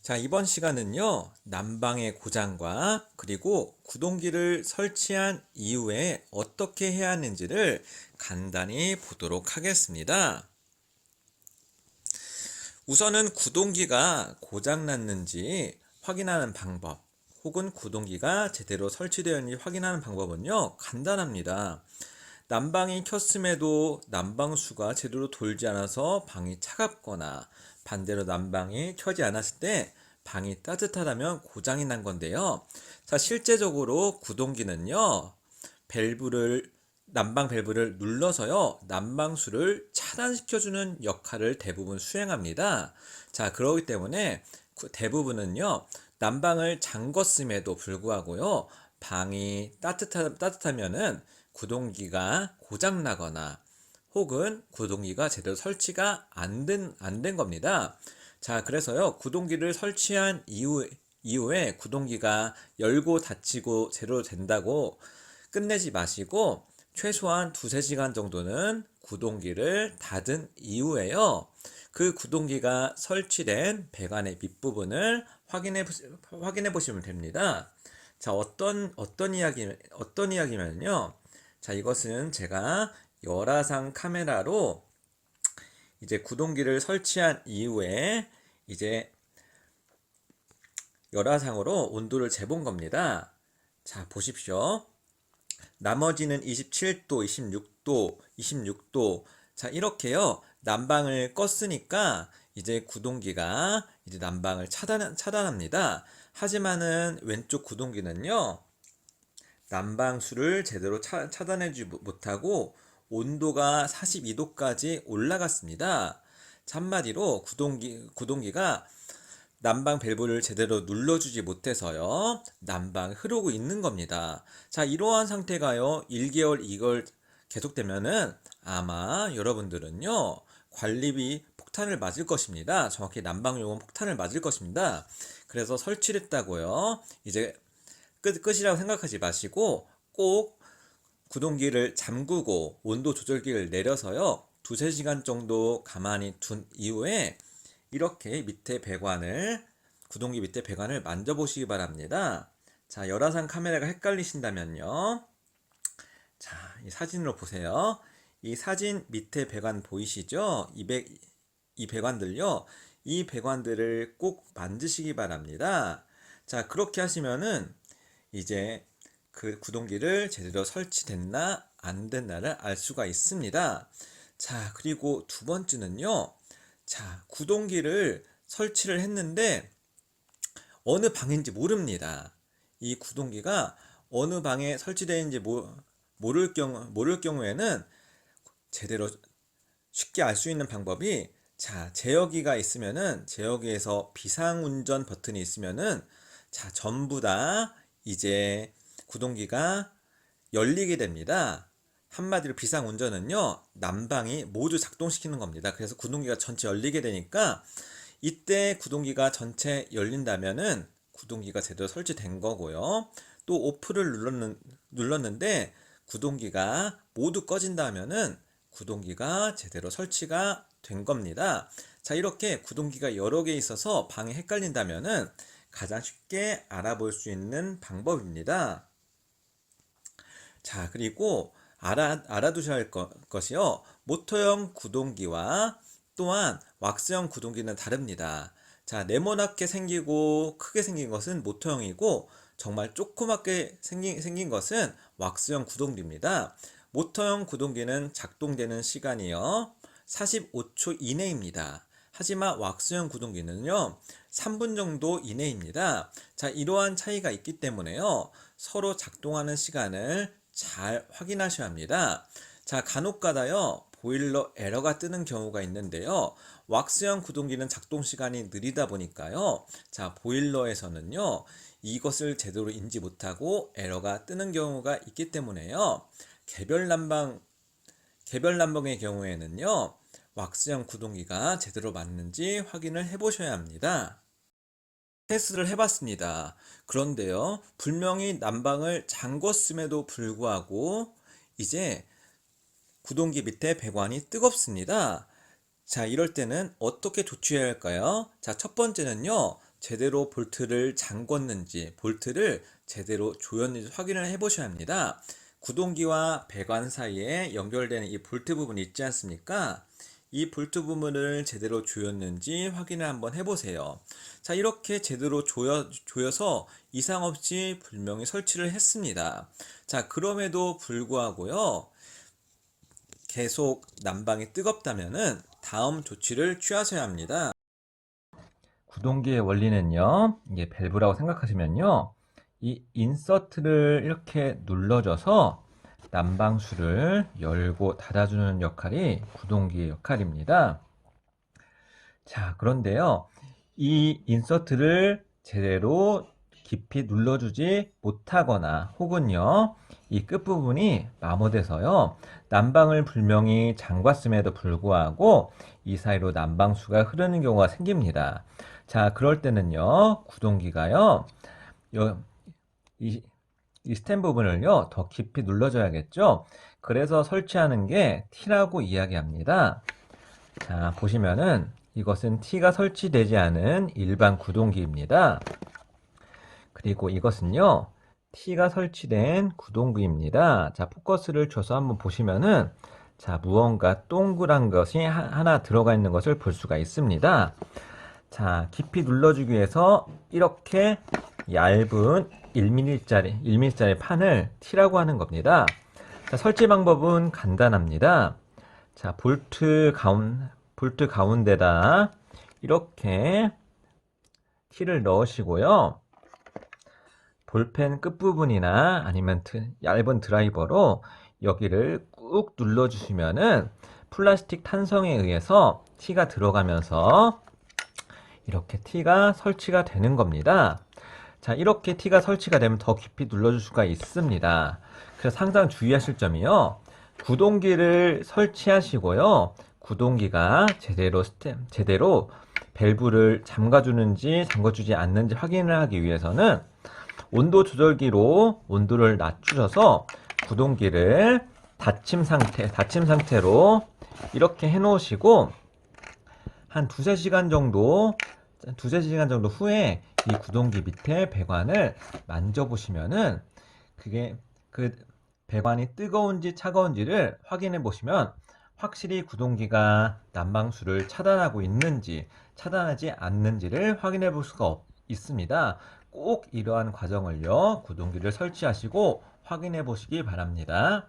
자, 이번 시간은요, 난방의 고장과 그리고 구동기를 설치한 이후에 어떻게 해야 하는지를 간단히 보도록 하겠습니다. 우선은 구동기가 고장났는지 확인하는 방법, 혹은 구동기가 제대로 설치되어 있는지 확인하는 방법은요, 간단합니다. 난방이 켰음에도 난방수가 제대로 돌지 않아서 방이 차갑거나 반대로 난방이 켜지 않았을 때 방이 따뜻하다면 고장이 난 건데요. 자, 실제적으로 구동기는요, 난방 밸브를 눌러서요, 난방수를 차단시켜주는 역할을 대부분 수행합니다. 자, 그렇기 때문에 대부분은요, 난방을 잠궜음에도 불구하고요, 방이 따뜻하면은 구동기가 고장나거나 혹은 구동기가 제대로 설치가 안 된 겁니다. 자, 그래서요, 구동기를 설치한 이후에 구동기가 열고 닫히고 제대로 된다고 끝내지 마시고 최소한 2~3시간 정도는 구동기를 닫은 이후에요, 그 구동기가 설치된 배관의 밑부분을 확인해 보시면 됩니다. 자, 어떤 이야기면요. 자, 이것은 제가 열화상 카메라로 이제 구동기를 설치한 이후에 이제 열화상으로 온도를 재본 겁니다. 자, 보십시오. 나머지는 27도, 26도, 26도. 자, 이렇게요. 난방을 껐으니까 이제 구동기가 이제 난방을 차단합니다. 하지만은 왼쪽 구동기는요, 난방수를 제대로 차단해주지 못하고 온도가 42도까지 올라갔습니다. 한마디로 구동기가 난방 밸브를 제대로 눌러주지 못해서요, 난방이 흐르고 있는 겁니다. 자, 이러한 상태가요, 1개월, 2개월 계속되면은 아마 여러분들은요, 관리비 폭탄을 맞을 것입니다. 정확히 난방요금 폭탄을 맞을 것입니다. 그래서 설치를 했다고요, 이제 끝이라고 생각하지 마시고 꼭 구동기를 잠그고 온도 조절기를 내려서요, 2~3시간 정도 가만히 둔 이후에 이렇게 구동기 밑에 배관을 만져보시기 바랍니다. 자, 열화상 카메라가 헷갈리신다면요, 자, 이 사진으로 보세요. 이 사진 밑에 배관 보이시죠? 이 배관들요, 이 배관들을 꼭 만지시기 바랍니다. 자, 그렇게 하시면은 이제 그 구동기를 제대로 설치됐나 안 됐나를 알 수가 있습니다. 자, 그리고 두 번째는요, 자, 구동기를 설치를 했는데 어느 방인지 모릅니다. 이 구동기가 어느 방에 설치되어 있는지 모를 경우에는 제대로 쉽게 알 수 있는 방법이, 자, 제어기가 있으면은 제어기에서 비상운전 버튼이 있으면은, 자, 전부 다 이제 구동기가 열리게 됩니다. 한마디로 비상운전은요, 난방이 모두 작동시키는 겁니다. 그래서 구동기가 전체 열리게 되니까 이때 구동기가 전체 열린다면은 구동기가 제대로 설치된 거고요. 또 오프를 눌렀는데 구동기가 모두 꺼진다면은 구동기가 제대로 설치가 된 겁니다. 자, 이렇게 구동기가 여러 개 있어서 방에 헷갈린다면은 가장 쉽게 알아볼 수 있는 방법입니다. 자, 그리고 알아두셔야 할 것이요, 모터형 구동기와 또한 왁스형 구동기는 다릅니다. 자, 네모나게 생기고 크게 생긴 것은 모터형이고 정말 조그맣게 생긴 것은 왁스형 구동기입니다. 모터형 구동기는 작동되는 시간이요, 45초 이내입니다. 하지만 왁스형 구동기는요, 3분 정도 이내입니다. 자, 이러한 차이가 있기 때문에요, 서로 작동하는 시간을 잘 확인하셔야 합니다. 자, 간혹가다요, 보일러 에러가 뜨는 경우가 있는데요, 왁스형 구동기는 작동 시간이 느리다 보니까요, 자, 보일러에서는요, 이것을 제대로 인지 못하고 에러가 뜨는 경우가 있기 때문에요, 개별 난방의 경우에는요, 왁스형 구동기가 제대로 맞는지 확인을 해 보셔야 합니다. 테스트를 해봤습니다. 그런데요, 분명히 난방을 잠궜음에도 불구하고 이제 구동기 밑에 배관이 뜨겁습니다. 자, 이럴 때는 어떻게 조치해야 할까요? 자, 첫 번째는요, 제대로 볼트를 잠궜는지, 볼트를 제대로 조였는지 확인을 해 보셔야 합니다. 구동기와 배관 사이에 연결되는 이 볼트 부분이 있지 않습니까? 이 볼트 부분을 제대로 조였는지 확인을 한번 해보세요. 자, 이렇게 제대로 조여서 이상 없이 분명히 설치를 했습니다. 자, 그럼에도 불구하고요, 계속 난방이 뜨겁다면은 다음 조치를 취하셔야 합니다. 구동기의 원리는요, 이게 밸브라고 생각하시면요, 이 인서트를 이렇게 눌러줘서 난방수를 열고 닫아주는 역할이 구동기의 역할입니다. 자, 그런데요, 이 인서트를 제대로 깊이 눌러주지 못하거나 혹은요, 이 끝부분이 마모돼서요, 난방을 분명히 잠갔음에도 불구하고 이 사이로 난방수가 흐르는 경우가 생깁니다. 자, 그럴 때는요, 구동기가요, 이 스텐 부분을요, 더 깊이 눌러줘야겠죠? 그래서 설치하는 게 T라고 이야기합니다. 자, 보시면은 이것은 T가 설치되지 않은 일반 구동기입니다. 그리고 이것은요, T가 설치된 구동기입니다. 자, 포커스를 줘서 한번 보시면은, 자, 무언가 동그란 것이 하나 들어가 있는 것을 볼 수가 있습니다. 자, 깊이 눌러주기 위해서 이렇게 얇은 1mm짜리 판을 T라고 하는 겁니다. 자, 설치 방법은 간단합니다. 자, 볼트 가운데다 이렇게 T를 넣으시고요. 볼펜 끝부분이나 아니면 얇은 드라이버로 여기를 꾹 눌러주시면은 플라스틱 탄성에 의해서 T가 들어가면서 이렇게 T가 설치가 되는 겁니다. 자, 이렇게 T가 설치가 되면 더 깊이 눌러줄 수가 있습니다. 그래서 항상 주의하실 점이요. 구동기를 설치하시고요. 구동기가 제대로 밸브를 잠궈주지 않는지 확인을 하기 위해서는 온도 조절기로 온도를 낮추셔서 구동기를 닫힘 상태로 이렇게 해 놓으시고 한 두세 시간 정도 후에 이 구동기 밑에 배관을 만져보시면은 그 배관이 뜨거운지 차가운지를 확인해 보시면 확실히 구동기가 난방수를 차단하고 있는지 차단하지 않는지를 확인해 볼 수가 있습니다. 꼭 이러한 과정을요, 구동기를 설치하시고 확인해 보시기 바랍니다.